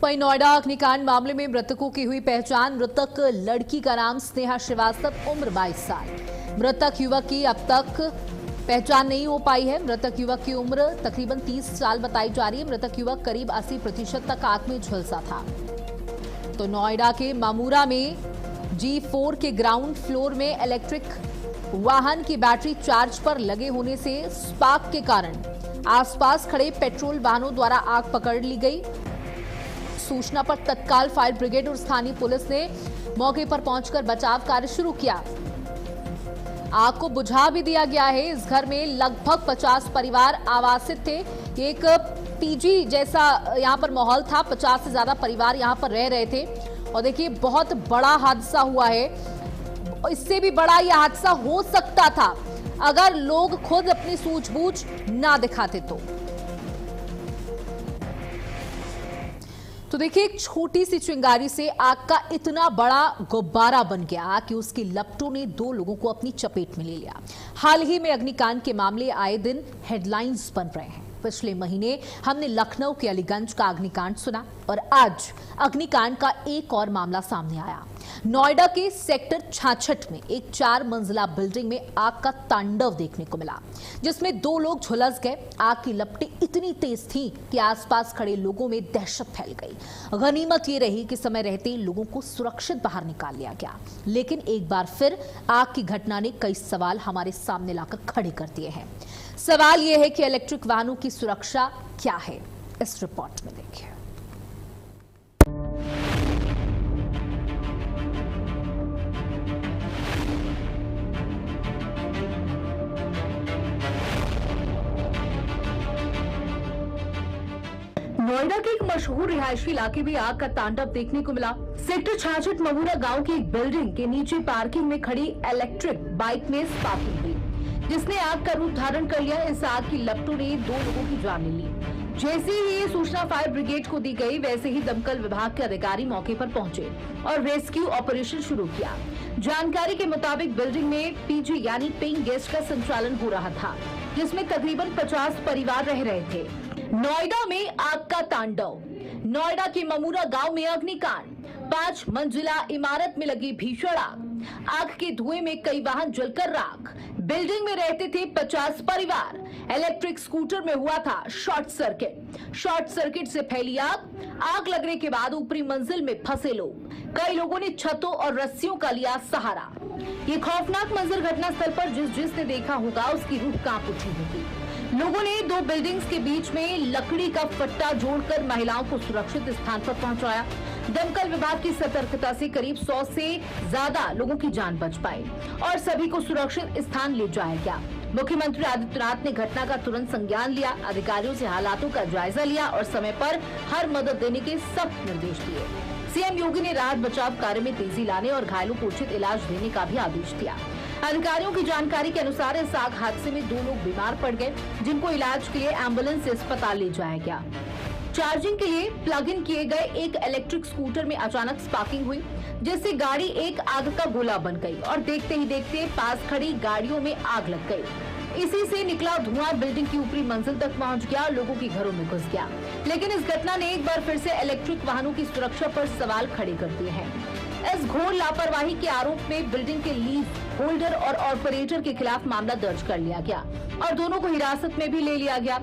वहीं नोएडा अग्निकांड मामले में मृतकों की हुई पहचान। मृतक लड़की का नाम स्नेहा श्रीवास्तव, उम्र 22 साल। मृतक युवक की अब तक पहचान नहीं हो पाई है। मृतक युवक की उम्र तकरीबन 30 साल बताई जा रही है। मृतक युवक करीब 80% तक आग में झुलसा था। तो नोएडा के मामूरा में G4 के ग्राउंड फ्लोर में इलेक्ट्रिक वाहन की बैटरी चार्ज पर लगे होने से स्पार्क के कारण आसपास खड़े पेट्रोल वाहनों द्वारा आग पकड़ ली गई। सूचना पर तत्काल फायर ब्रिगेड और स्थानीय पुलिस ने मौके पर पहुंचकर बचाव कार्य शुरू किया। आग को बुझा भी दिया गया है। इस घर में लगभग 50 परिवार आवासित थे। एक पीजी जैसा यहां पर माहौल था। 50 से ज्यादा परिवार यहां पर रह रहे थे। और देखिए, बहुत बड़ा हादसा हुआ है। इससे भी बड़ा यह हादसा हो सकता था अगर लोग खुद अपनी सूझबूझ ना दिखाते तो देखिए, एक छोटी सी चिंगारी से आग का इतना बड़ा गुब्बारा बन गया कि उसकी लपटों ने 2 लोगों को अपनी चपेट में ले लिया। हाल ही में अग्निकांड के मामले आए दिन हेडलाइंस बन रहे हैं। पिछले महीने हमने लखनऊ के अलीगंज का अग्निकांड सुना और आज अग्निकांड का एक और मामला सामने आया। नोएडा के सेक्टर 66 में एक 4 मंजिला बिल्डिंग में आग का तांडव देखने को मिला, जिसमें 2 लोग झुलस गए। आग की लपटें इतनी तेज थीं कि आसपास खड़े लोगों में दहशत फैल गई। गनीमत ये रही कि समय रहते लोगों को सुरक्षित बाहर निकाल लिया गया। लेकिन एक बार फिर आग की घटना ने कई सवाल हमारे सामने लाकर खड़े कर दिए हैं। सवाल यह है कि इलेक्ट्रिक वाहनों की सुरक्षा क्या है। इस रिपोर्ट में देखिए। नोएडा के एक मशहूर रिहायशी इलाके में आग का तांडव देखने को मिला। सेक्टर 66 ममूरा गांव की एक बिल्डिंग के नीचे पार्किंग में खड़ी इलेक्ट्रिक बाइक में स्पार्किंग हुई, जिसने आग का रूप धारण कर लिया। इस आग की लपटों ने 2 लोगों की जान ले ली। जैसे ही ये सूचना फायर ब्रिगेड को दी गई, वैसे ही दमकल विभाग के अधिकारी मौके पर पहुंचे और रेस्क्यू ऑपरेशन शुरू किया। जानकारी के मुताबिक बिल्डिंग में पीजी यानी पेइंग गेस्ट का संचालन हो रहा था, जिसमें तकरीबन 50 परिवार रह रहे थे। नोएडा में आग का तांडव। नोएडा के ममूरा गांव में अग्निकांड। 5 मंजिला इमारत में लगी भीषण आग। आग के धुएं में कई वाहन जलकर राख। बिल्डिंग में रहते थे 50 परिवार। इलेक्ट्रिक स्कूटर में हुआ था शॉर्ट सर्किट। शॉर्ट सर्किट से फैली आग। आग लगने के बाद ऊपरी मंजिल में फंसे लोग। कई लोगों ने छतों और रस्सियों का लिया सहारा। ये खौफनाक मंजर घटनास्थल पर जिसने देखा होगा उसकी रूह कांप उठी होगी। लोगों ने 2 बिल्डिंग्स के बीच में लकड़ी का फट्टा जोड़कर महिलाओं को सुरक्षित स्थान पर पहुंचाया। दमकल विभाग की सतर्कता से करीब 100 से ज्यादा लोगों की जान बच पाई और सभी को सुरक्षित स्थान ले जाया गया। मुख्यमंत्री आदित्यनाथ ने घटना का तुरंत संज्ञान लिया, अधिकारियों से हालातों का जायजा लिया और समय पर हर मदद देने के सख्त निर्देश दिए। सीएम योगी ने राहत बचाव कार्य में तेजी लाने और घायलों को उचित इलाज देने का भी आदेश दिया। अधिकारियों की जानकारी के अनुसार इस आग हादसे में 2 लोग बीमार पड़ गए, जिनको इलाज के लिए एम्बुलेंस से अस्पताल ले जाया गया। चार्जिंग के लिए प्लग इन किए गए एक इलेक्ट्रिक स्कूटर में अचानक स्पार्किंग हुई, जिससे गाड़ी एक आग का गोला बन गई और देखते ही देखते पास खड़ी गाड़ियों में आग लग गई। इसी से निकला धुआं बिल्डिंग की ऊपरी मंजिल तक पहुंच गया, लोगों के घरों में घुस गया। लेकिन इस घटना ने एक बार फिर से इलेक्ट्रिक वाहनों की सुरक्षा पर सवाल खड़े कर दिए हैं। इस घोर लापरवाही के आरोप में बिल्डिंग के लीज होल्डर और ऑपरेटर के खिलाफ मामला दर्ज कर लिया गया और दोनों को हिरासत में भी ले लिया गया।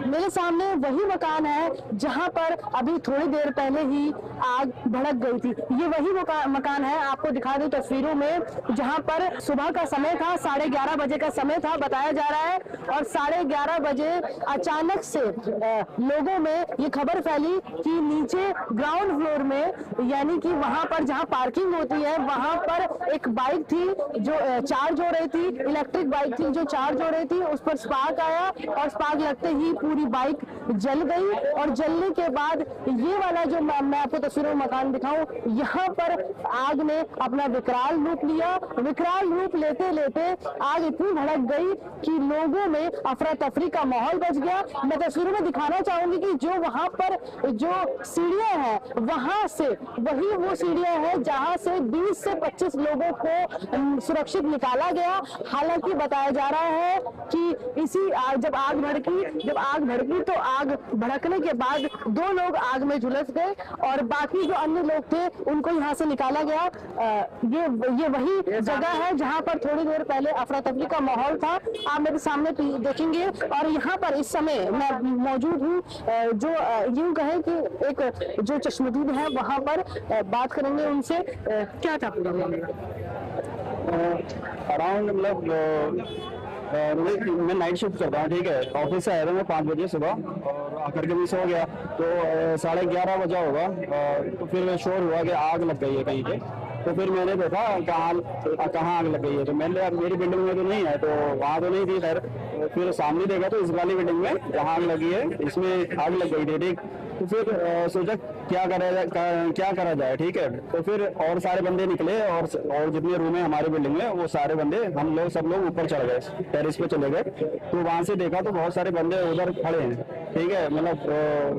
मेरे सामने वही मकान है जहां पर अभी थोड़ी देर पहले ही आग भड़क गई थी। ये वही मकान है, आपको दिखा दूं तस्वीरों में, जहां पर सुबह का समय था, 11:30 बजे का समय था बताया जा रहा है। और 11:30 बजे अचानक से लोगों में ये खबर फैली कि नीचे ग्राउंड फ्लोर में, यानी कि वहां पर जहां पार्किंग होती है, वहां पर एक बाइक थी जो चार्ज हो रही थी, इलेक्ट्रिक बाइक थी जो चार्ज हो रही थी। उस पर स्पार्क आया और स्पार्क लगते ही पूरी बाइक जल गई। और जलने के बाद ये वाला जो मैं आपको तस्वीरों में मकान दिखाऊं, यहाँ पर आग ने अपना विकराल रूप लिया। विकराल रूप लेते लेते आग इतनी भड़क गई कि लोगों में अफरा तफरी का माहौल बच गया। मैं तस्वीरों में दिखाना चाहूंगी कि जो वहां पर जो सीढ़ियां हैं, वहां से वही वो सीढ़ियां हैं जहां से 20 से 25 लोगों को सुरक्षित निकाला गया। हालांकि बताया जा रहा है कि जब आग आग भड़की तो आग भड़कने के बाद 2 लोग आग में झुलस गए और बाकी जो अन्य लोग थे उनको यहाँ से निकाला गया। ये वही जगह है जहाँ पर थोड़ी देर पहले अफरा तफरी का माहौल था, आप मेरे सामने देखेंगे। और यहाँ पर इस समय मैं मौजूद हूँ, जो यूँ कहें कि एक जो चश्मदीद है वहाँ पर बात करेंगे उनसे। क्या था पूरा अराउंड मतलब मैं नाइट शिफ्ट करता हूँ, ठीक है। ऑफिस से आया था मैं 5 बजे सुबह और आकर के भी सो गया तो 11:30 बजा होगा। तो फिर शोर हुआ कि आग लग गई है कहीं पे। तो फिर मैंने देखा कहाँ आग लग गई है, तो मैंने मेरी बिल्डिंग में तो नहीं है, तो वहाँ तो नहीं थी। खैर फिर सामने देखा तो इस वाली बिल्डिंग में जहाँ आग लगी है इसमें आग लग गई थी, ठीक। तो फिर सोचा क्या करा जाए, ठीक है। तो फिर और सारे बंदे निकले और जितने रूम है हमारे बिल्डिंग में वो सारे बंदे सब लोग ऊपर चढ़ गए, टेरेस पे चले गए। तो वहां से देखा तो बहुत सारे बंदे उधर खड़े हैं, ठीक है। मतलब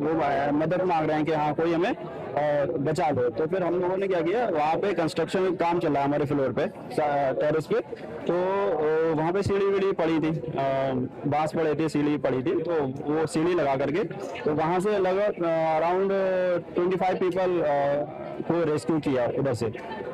वो मदद मांग रहे हैं कि हाँ कोई हमें बचा दो। तो फिर हम लोगों ने क्या किया, वहाँ पे कंस्ट्रक्शन काम चल रहा है हमारे फ्लोर पे टेरेस पे। तो वहाँ पे सीढ़ी वीढ़ी पड़ी थी, बांस पड़े थे, सीढ़ी पड़ी थी। तो वो सीढ़ी लगा करके तो वहाँ से लगभग अराउंड 25 पीपल को रेस्क्यू किया उधर से।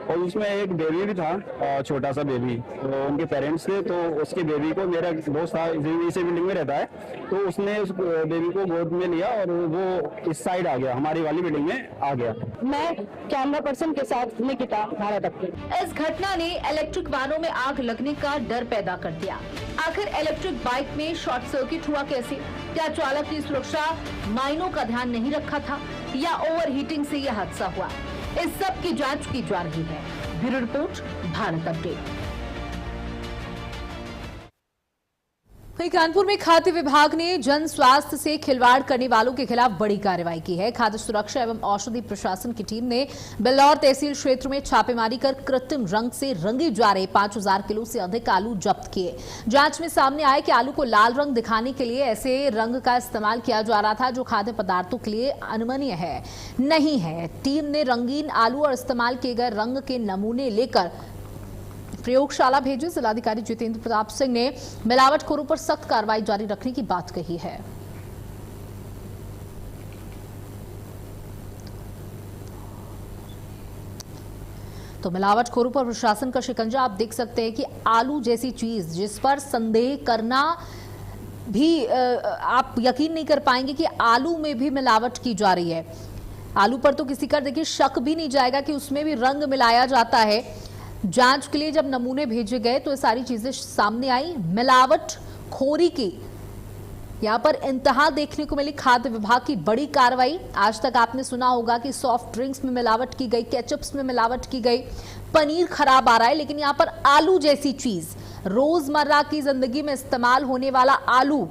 और उसमें एक बेबी भी था, छोटा सा बेबी। तो उनके पेरेंट्स थे, तो उसके बेबी को मेरा दोस्त था इसी बिल्डिंग में रहता है, तो उसने उस बेबी को गोद में लिया और वो इस साइड आ गया, हमारी वाली बिल्डिंग में आ गया। मैं कैमरा पर्सन के साथ निकिता, भारत अपडेट। इस घटना ने इलेक्ट्रिक वाहनों में आग लगने का डर पैदा कर दिया। आखिर इलेक्ट्रिक बाइक में शॉर्ट सर्किट हुआ कैसे? क्या चालक ने सुरक्षा मायनों का ध्यान नहीं रखा था या ओवरहीटिंग से यह हादसा हुआ? इस सब की जांच की जा रही है। Bureau report, Bharat update. वहीं कानपुर में खाद्य विभाग ने जन स्वास्थ्य से खिलवाड़ करने वालों के खिलाफ बड़ी कार्रवाई की है। खाद्य सुरक्षा एवं औषधि प्रशासन की टीम ने बिल्लौर तहसील क्षेत्र में छापेमारी कर कृत्रिम रंग से रंगे जा रहे 5000 किलो से अधिक आलू जब्त किए। जांच में सामने आया कि आलू को लाल रंग दिखाने के लिए ऐसे रंग का इस्तेमाल किया जा रहा था जो खाद्य पदार्थों के लिए अनुमन्य है नहीं है। टीम ने रंगीन आलू और इस्तेमाल किए गए रंग के नमूने लेकर प्रयोगशाला भेजे। जिलाधिकारी जितेंद्र प्रताप सिंह ने मिलावटखोरों पर सख्त कार्रवाई जारी रखने की बात कही है। तो मिलावटखोरों पर प्रशासन का शिकंजा आप देख सकते हैं कि आलू जैसी चीज जिस पर संदेह करना भी आप यकीन नहीं कर पाएंगे कि आलू में भी मिलावट की जा रही है। आलू पर तो किसी का देखिए शक भी नहीं जाएगा कि उसमें भी रंग मिलाया जाता है। जांच के लिए जब नमूने भेजे गए तो ये सारी चीजें सामने आई। मिलावट खोरी की यहां पर इंतहा देखने को मिली। खाद्य विभाग की बड़ी कार्रवाई। आज तक आपने सुना होगा कि सॉफ्ट ड्रिंक्स में मिलावट की गई, केचप्स में मिलावट की गई, पनीर खराब आ रहा है, लेकिन यहां पर आलू जैसी चीज, रोजमर्रा की जिंदगी में इस्तेमाल होने वाला आलू,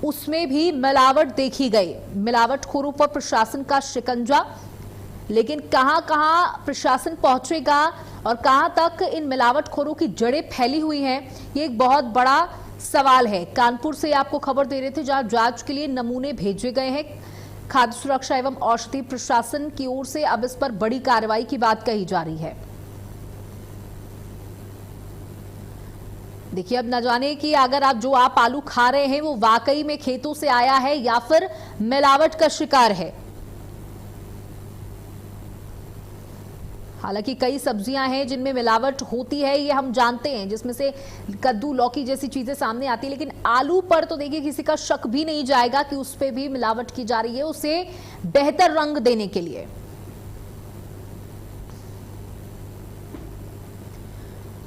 उसमें भी मिलावट देखी गई। मिलावटखोरों पर प्रशासन का शिकंजा, लेकिन कहां कहां प्रशासन पहुंचेगा और कहां तक इन मिलावटखोरों की जड़ें फैली हुई हैं, ये एक बहुत बड़ा सवाल है। कानपुर से आपको खबर दे रहे थे जहां जांच के लिए नमूने भेजे गए हैं। खाद्य सुरक्षा एवं औषधि प्रशासन की ओर से अब इस पर बड़ी कार्रवाई की बात कही जा रही है। देखिए, अब न जाने कि अगर आप आलू खा रहे हैं वो वाकई में खेतों से आया है या फिर मिलावट का शिकार है। हालांकि कई सब्जियां हैं जिनमें मिलावट होती है, ये हम जानते हैं, जिसमें से कद्दू, लौकी जैसी चीजें सामने आती है, लेकिन आलू पर तो देखिए किसी का शक भी नहीं जाएगा कि उस पे भी मिलावट की जा रही है उसे बेहतर रंग देने के लिए।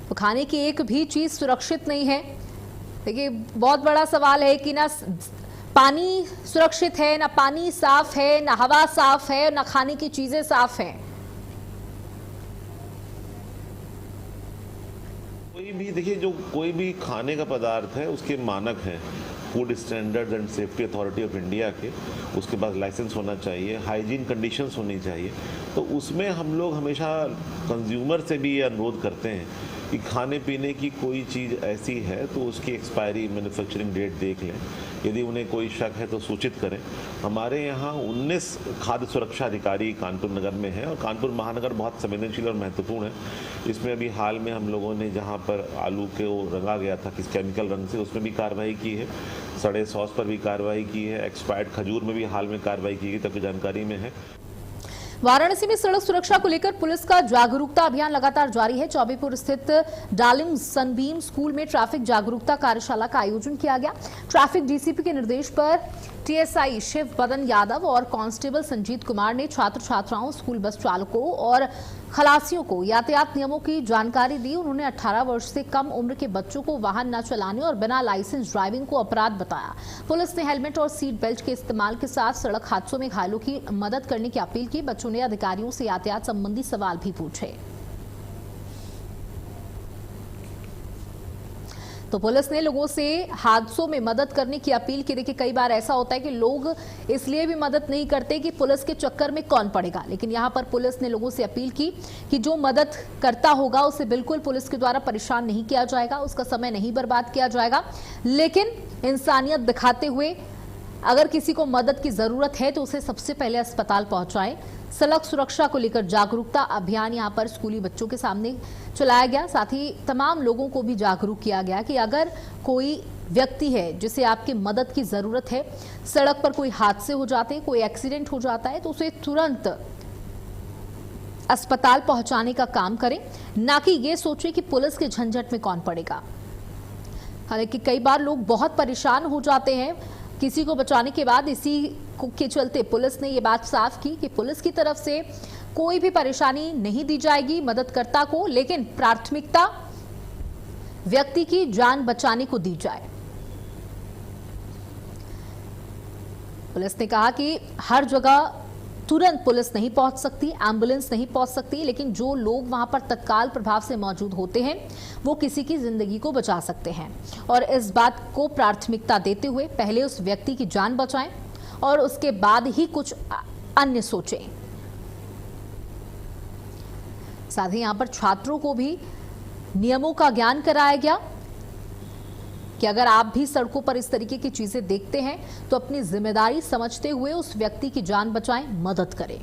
तो खाने की एक भी चीज सुरक्षित नहीं है। देखिए, बहुत बड़ा सवाल है कि ना पानी सुरक्षित है, ना पानी साफ है, ना हवा साफ है, ना खाने की चीजें साफ हैं। कोई भी देखिए, जो कोई भी खाने का पदार्थ है उसके मानक हैं, food standards and safety authority of India के, उसके पास लाइसेंस होना चाहिए, हाइजीन कंडीशंस होनी चाहिए। तो उसमें हम लोग हमेशा कंज्यूमर से भी ये अनुरोध करते हैं कि खाने पीने की कोई चीज़ ऐसी है तो उसकी एक्सपायरी मैन्युफैक्चरिंग डेट देख लें। यदि उन्हें कोई शक है तो सूचित करें। हमारे यहाँ 19 खाद्य सुरक्षा अधिकारी कानपुर नगर में हैं और कानपुर महानगर बहुत संवेदनशील और महत्वपूर्ण है। इसमें अभी हाल में हम लोगों ने जहाँ पर आलू को रंगा गया था किस केमिकल रंग से, उसमें भी कार्रवाई की है। सड़े सॉस पर भी कार्रवाई की है। एक्सपायर्ड खजूर में भी हाल में कार्रवाई की गई, तक जानकारी में है। वाराणसी में सड़क सुरक्षा को लेकर पुलिस का जागरूकता अभियान लगातार जारी है। चौबेपुर स्थित डार्लिंग सनबीम स्कूल में ट्रैफिक जागरूकता कार्यशाला का आयोजन किया गया। ट्रैफिक डीसीपी के निर्देश पर टीएसआई शिव बदन यादव और कांस्टेबल संजीत कुमार ने छात्र छात्राओं, स्कूल बस चालकों और खलासियों को यातायात नियमों की जानकारी दी। उन्होंने 18 वर्ष से कम उम्र के बच्चों को वाहन न चलाने और बिना लाइसेंस ड्राइविंग को अपराध बताया। पुलिस ने हेलमेट और सीट बेल्ट के इस्तेमाल के साथ सड़क हादसों में घायलों की मदद करने की अपील की। बच्चों ने अधिकारियों से यातायात संबंधी सवाल भी पूछे। तो पुलिस ने लोगों से हादसों में मदद करने की अपील की। देखिए, कई बार ऐसा होता है कि लोग इसलिए भी मदद नहीं करते कि पुलिस के चक्कर में कौन पड़ेगा, लेकिन यहां पर पुलिस ने लोगों से अपील की कि जो मदद करता होगा उसे बिल्कुल पुलिस के द्वारा परेशान नहीं किया जाएगा, उसका समय नहीं बर्बाद किया जाएगा, लेकिन इंसानियत दिखाते हुए अगर किसी को मदद की जरूरत है तो उसे सबसे पहले अस्पताल पहुंचाएं। सड़क सुरक्षा को लेकर जागरूकता अभियान यहां पर स्कूली बच्चों के सामने चलाया गया। साथ ही तमाम लोगों को भी जागरूक किया गया कि अगर कोई व्यक्ति है जिसे आपकी मदद की जरूरत है, सड़क पर कोई हादसे हो जाते हैं, कोई एक्सीडेंट हो जाता है, तो उसे तुरंत अस्पताल पहुंचाने का काम करें, ना कि ये सोचे कि पुलिस के झंझट में कौन पड़ेगा। हालांकि कई बार लोग बहुत परेशान हो जाते हैं किसी को बचाने के बाद। इसी के चलते पुलिस ने ये बात साफ की कि पुलिस की तरफ से कोई भी परेशानी नहीं दी जाएगी मददकर्ता को, लेकिन प्राथमिकता व्यक्ति की जान बचाने को दी जाए। पुलिस ने कहा कि हर जगह तुरंत पुलिस नहीं पहुंच सकती, एम्बुलेंस नहीं पहुंच सकती, लेकिन जो लोग वहां पर तत्काल प्रभाव से मौजूद होते हैं वो किसी की जिंदगी को बचा सकते हैं। और इस बात को प्राथमिकता देते हुए पहले उस व्यक्ति की जान बचाएं और उसके बाद ही कुछ अन्य सोचें। साथ ही यहां पर छात्रों को भी नियमों का ज्ञान कराया गया कि अगर आप भी सड़कों पर इस तरीके की चीजें देखते हैं तो अपनी जिम्मेदारी समझते हुए उस व्यक्ति की जान बचाएं, मदद करें।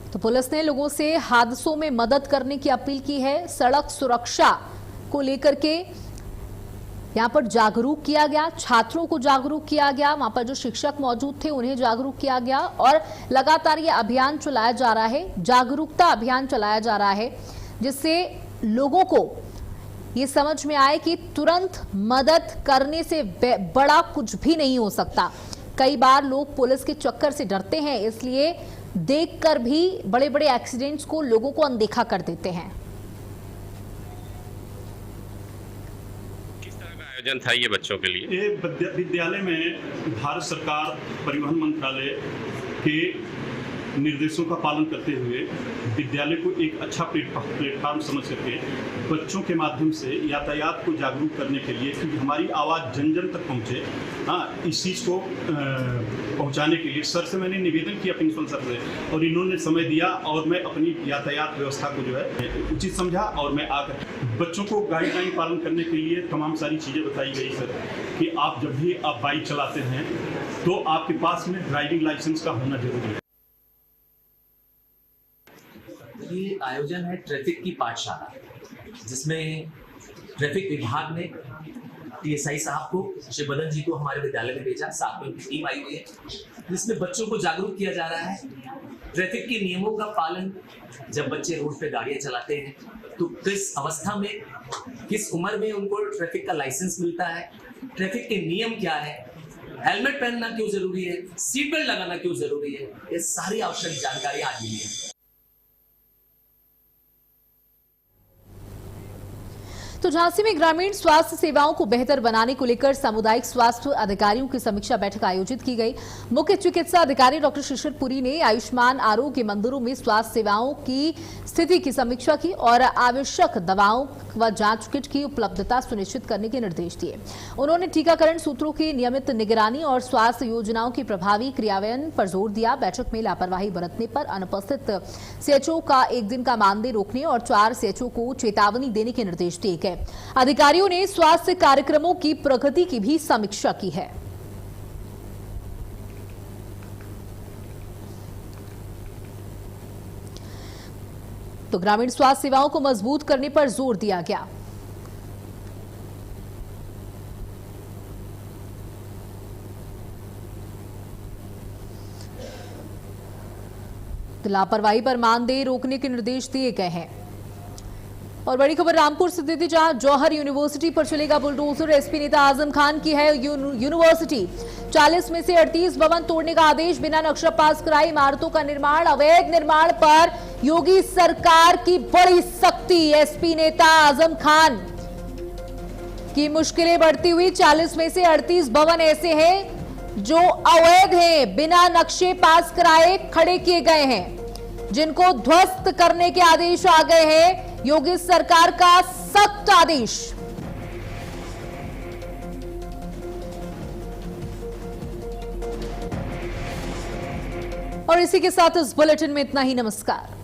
तो पुलिस ने लोगों से हादसों में मदद करने की अपील की है। सड़क सुरक्षा को लेकर के यहां पर जागरूक किया गया, छात्रों को जागरूक किया गया, वहां पर जो शिक्षक मौजूद थे उन्हें जागरूक किया गया और लगातार ये अभियान चलाया जा रहा है, जागरूकता अभियान चलाया जा रहा है, जिससे लोगों को ये समझ में आए कि तुरंत मदद करने से बड़ा कुछ भी नहीं हो सकता। कई बार लोग पुलिस के चक्कर से डरते हैं, इसलिए देखकर भी बड़े बड़े एक्सीडेंट्स को लोगों को अनदेखा कर देते हैं। किस तरह का आयोजन था ये बच्चों के लिए? ये विद्यालय में भारत सरकार परिवहन मंत्रालय के निर्देशों का पालन करते हुए विद्यालय को एक अच्छा प्लेटफॉर्म समझ करके बच्चों के माध्यम से यातायात को जागरूक करने के लिए, क्योंकि हमारी आवाज़ जन जन तक पहुँचे, इस चीज़ को पहुँचाने के लिए सर से मैंने निवेदन किया, प्रिंसिपल सर से, और इन्होंने समय दिया और मैं अपनी यातायात व्यवस्था को जो है उचित समझा और मैं आकर बच्चों को गाइडलाइन पालन करने के लिए तमाम सारी चीज़ें बताई गई सर कि आप जब भी आप बाइक चलाते हैं तो आपके पास में ड्राइविंग लाइसेंस का होना जरूरी है। ये आयोजन है ट्रैफिक की पाठशाला, जिसमें ट्रैफिक विभाग ने टीएसआई साहब को, शिव बदन जी को हमारे विद्यालय में भेजा, साथ में उनकी टीम आई हुई है, जिसमें बच्चों को जागरूक किया जा रहा है। ट्रैफिक के नियमों का पालन, जब बच्चे रोड पे गाड़ियां चलाते हैं तो किस अवस्था में, किस उम्र में उनको ट्रैफिक का लाइसेंस मिलता है, ट्रैफिक के नियम क्या है, हेलमेट पहनना क्यों जरूरी है, सीट बेल्ट लगाना क्यों जरूरी है, ये सारी आवश्यक जानकारी आज मिली है। तो झांसी में ग्रामीण स्वास्थ्य सेवाओं को बेहतर बनाने को लेकर सामुदायिक स्वास्थ्य अधिकारियों की समीक्षा बैठक आयोजित की गई। मुख्य चिकित्सा अधिकारी डॉक्टर शिशिर पुरी ने आयुष्मान आरोग्य मंदिरों में स्वास्थ्य सेवाओं की स्थिति की समीक्षा की और आवश्यक दवाओं व जांच किट की उपलब्धता सुनिश्चित करने के निर्देश दिए। उन्होंने टीकाकरण सूत्रों की नियमित निगरानी और स्वास्थ्य योजनाओं के प्रभावी क्रियान्वयन पर जोर दिया। बैठक में लापरवाही बरतने पर अनुपस्थित सीएचओ का 1 दिन का मानदेय रोकने और 4 सीएचओ को चेतावनी देने के निर्देश दिए गए। अधिकारियों ने स्वास्थ्य कार्यक्रमों की प्रगति की भी समीक्षा की है। तो ग्रामीण स्वास्थ्य सेवाओं को मजबूत करने पर जोर दिया गया। तो लापरवाही पर मानदेय रोकने के निर्देश दिए गए हैं। और बड़ी खबर रामपुर से दी, जहां जौहर यूनिवर्सिटी पर चलेगा बुलडोजर। एसपी नेता आजम खान की है यूनिवर्सिटी। 40 में से 38 भवन तोड़ने का आदेश, बिना नक्शा पास कराई इमारतों का निर्माण। अवैध निर्माण पर योगी सरकार की बड़ी सख्ती। एसपी नेता आजम खान की मुश्किलें बढ़ती हुई। 40 में से 38 भवन ऐसे हैं जो अवैध हैं, बिना नक्शे पास कराए खड़े किए गए हैं, जिनको ध्वस्त करने के आदेश आ गए हैं। योगी सरकार का सख्त आदेश। और इसी के साथ इस बुलेटिन में इतना ही। नमस्कार।